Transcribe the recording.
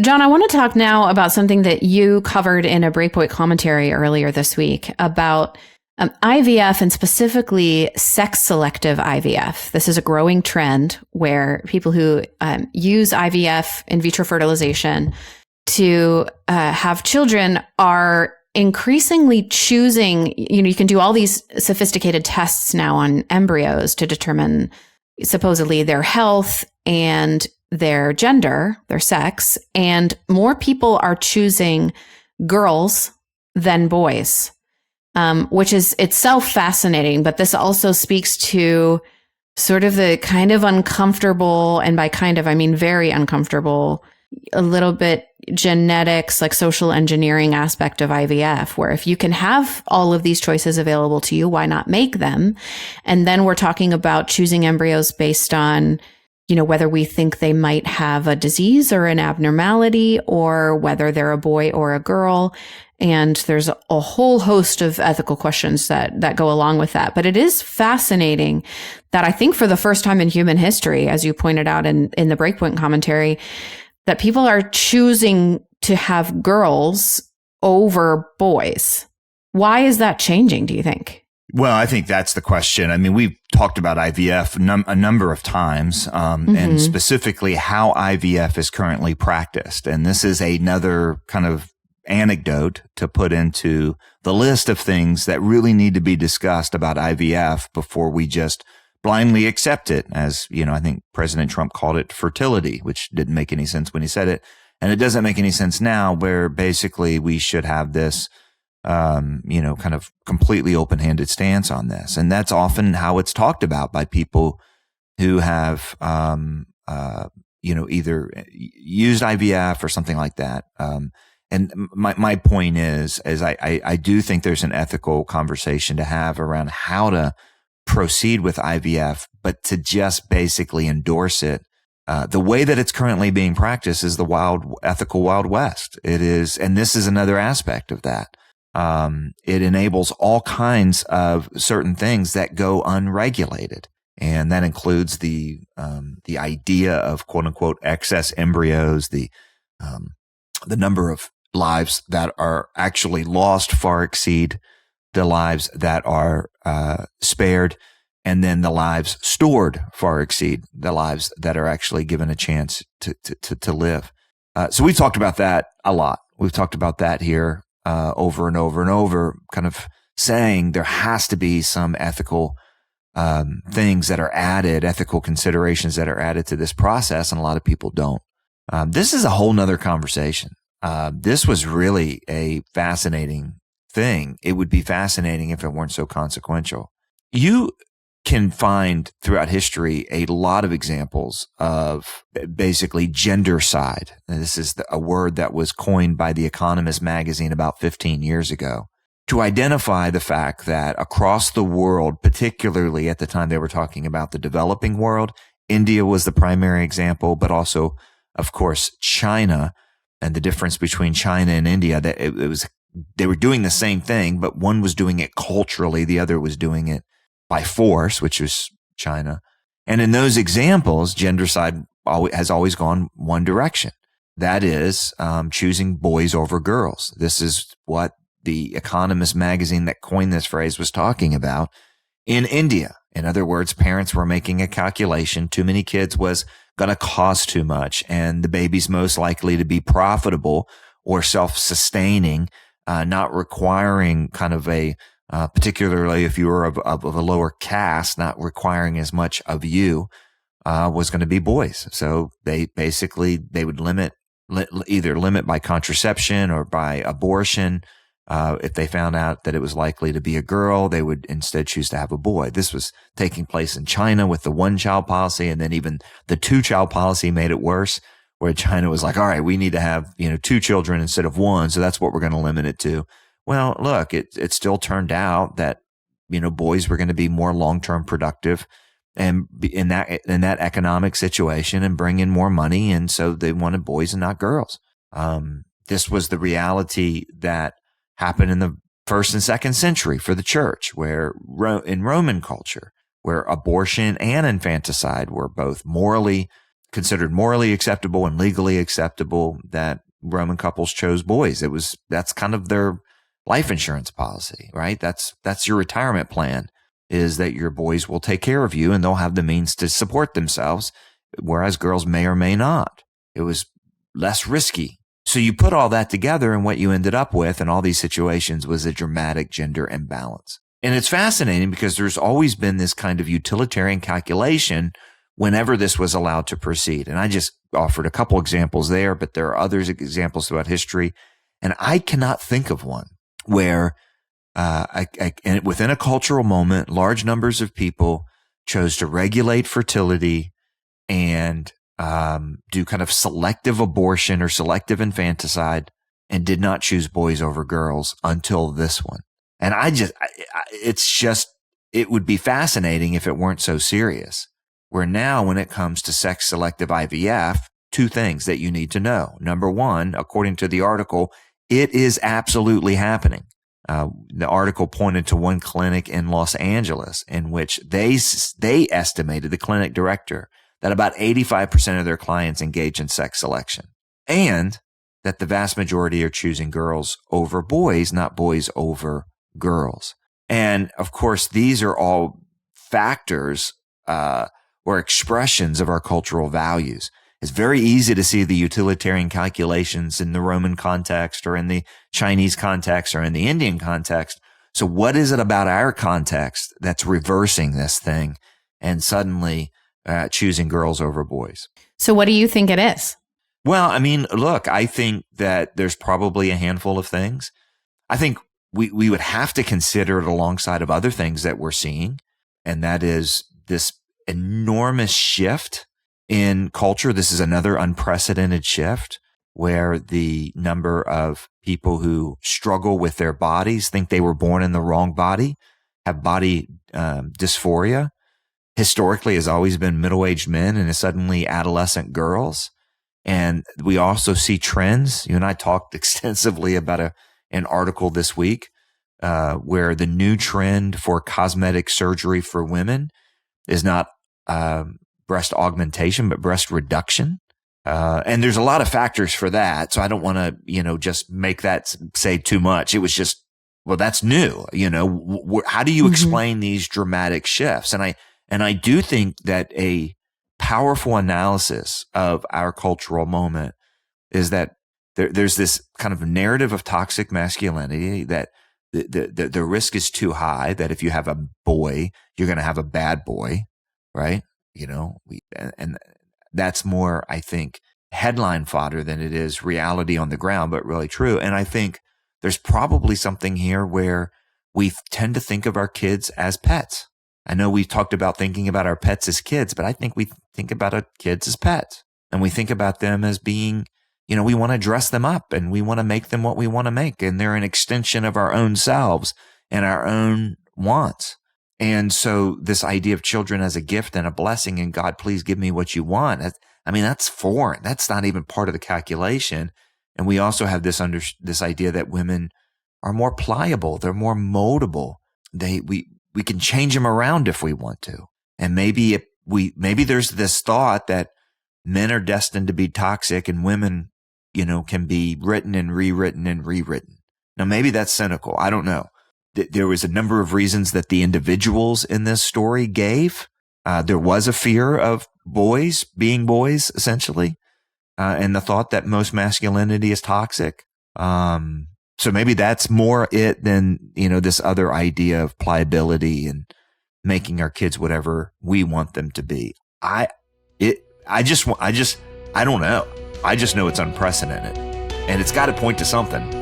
John, I want to talk now about something that you covered in a Breakpoint commentary earlier this week about IVF and specifically sex-selective IVF. This is a growing trend where people who use IVF, in vitro fertilization, to have children are increasingly choosing, you can do all these sophisticated tests now on embryos to determine supposedly their health and their gender, their sex, and more people are choosing girls than boys, which is itself fascinating. But this also speaks to sort of the kind of uncomfortable, and by kind of, I mean very uncomfortable, a little bit genetics, like social engineering aspect of IVF, where if you can have all of these choices available to you, why not make them? And then we're talking about choosing embryos based on, whether we think they might have a disease or an abnormality, or whether they're a boy or a girl. And there's a whole host of ethical questions that go along with that. But it is fascinating that I think for the first time in human history, as you pointed out in the Breakpoint commentary, that people are choosing to have girls over boys. Why is that changing, do you think? Well, I think that's the question. I mean, we've talked about IVF a number of times, and specifically how IVF is currently practiced. And this is another kind of anecdote to put into the list of things that really need to be discussed about IVF before we just blindly accept it. As, I think President Trump called it fertility, which didn't make any sense when he said it. And it doesn't make any sense now, where basically we should have this kind of completely open-handed stance on this. And that's often how it's talked about by people who have, either used IVF or something like that. And my point is I do think there's an ethical conversation to have around how to proceed with IVF, but to just basically endorse it. The way that it's currently being practiced is the ethical Wild West. It is, and this is another aspect of that. It enables all kinds of certain things that go unregulated. And that includes the idea of quote unquote excess embryos, the number of lives that are actually lost far exceed the lives that are spared, and then the lives stored far exceed the lives that are actually given a chance to live. So we've talked about that a lot. We've talked about that here over and over and over, kind of saying there has to be some ethical things that are added, ethical considerations that are added to this process, and a lot of people don't. This is a whole nother conversation. This was really a fascinating thing. It would be fascinating if it weren't so consequential. You can find throughout history a lot of examples of basically gendercide. And this is a word that was coined by The Economist magazine about 15 years ago to identify the fact that across the world, particularly at the time they were talking about the developing world, India was the primary example, but also, of course, China, and the difference between China and India, that they were doing the same thing, but one was doing it culturally, the other was doing it by force, which was China. And in those examples, gendercide has always gone one direction. That is, choosing boys over girls. This is what the Economist magazine that coined this phrase was talking about in India. In other words, parents were making a calculation. Too many kids was going to cost too much, and the baby's most likely to be profitable or self-sustaining, not requiring kind of particularly if you were of a lower caste, not requiring as much of you, was going to be boys. So they would either limit by contraception or by abortion. If they found out that it was likely to be a girl, they would instead choose to have a boy. This was taking place in China with the one-child policy, and then even the two-child policy made it worse, where China was like, all right, we need to have, 2 children instead of 1, so that's what we're going to limit it to. Well, look, it still turned out that, boys were going to be more long-term productive and in that economic situation and bring in more money. And so they wanted boys and not girls. This was the reality that happened in the 1st and 2nd century for the church, where in Roman culture, where abortion and infanticide were both morally considered morally acceptable and legally acceptable that Roman couples chose boys. That's kind of their life insurance policy, right? That's your retirement plan, is that your boys will take care of you and they'll have the means to support themselves, whereas girls may or may not. It was less risky. So you put all that together, and what you ended up with in all these situations was a dramatic gender imbalance. And it's fascinating because there's always been this kind of utilitarian calculation whenever this was allowed to proceed. And I just offered a couple examples there, but there are other examples throughout history. And I cannot think of one where and within a cultural moment, large numbers of people chose to regulate fertility and do kind of selective abortion or selective infanticide and did not choose boys over girls until this one. And it would be fascinating if it weren't so serious. Where now, when it comes to sex selective IVF, two things that you need to know. Number one, according to the article, it is absolutely happening. The article pointed to one clinic in Los Angeles in which they estimated, the clinic director, that about 85% of their clients engage in sex selection, and that the vast majority are choosing girls over boys, not boys over girls. And of course, these are all factors or expressions of our cultural values. It's very easy to see the utilitarian calculations in the Roman context or in the Chinese context or in the Indian context. So what is it about our context that's reversing this thing and suddenly choosing girls over boys? So what do you think it is? Well, I mean, look, I think that there's probably a handful of things. I think we would have to consider it alongside of other things that we're seeing, and that is this enormous shift in culture. This is another unprecedented shift where the number of people who struggle with their bodies, think they were born in the wrong body, have body dysphoria, historically has always been middle-aged men and is suddenly adolescent girls. And we also see trends. You and I talked extensively about an article this week where the new trend for cosmetic surgery for women is not breast augmentation, but breast reduction. And there's a lot of factors for that. So I don't want to, just make that say too much. It was just, well, that's new. How do you explain these dramatic shifts? And I do think that a powerful analysis of our cultural moment is that there's this kind of narrative of toxic masculinity that the risk is too high, that if you have a boy, you're going to have a bad boy, right? And that's more, I think, headline fodder than it is reality on the ground, but really true. And I think there's probably something here where we tend to think of our kids as pets. I know we've talked about thinking about our pets as kids, but I think we think about our kids as pets, and we think about them as being, we want to dress them up and we want to make them what we want to make. And they're an extension of our own selves and our own wants. And so this idea of children as a gift and a blessing, and God, please give me what you want. That's foreign. That's not even part of the calculation. And we also have this idea that women are more pliable. They're more moldable. We can change them around if we want to. And maybe there's this thought that men are destined to be toxic and women, can be written and rewritten and rewritten. Now, maybe that's cynical. I don't know. There was a number of reasons that the individuals in this story gave. There was a fear of boys being boys, essentially, and the thought that most masculinity is toxic. So maybe that's more it than, this other idea of pliability and making our kids whatever we want them to be. I don't know. I just know it's unprecedented, and it's got to point to something.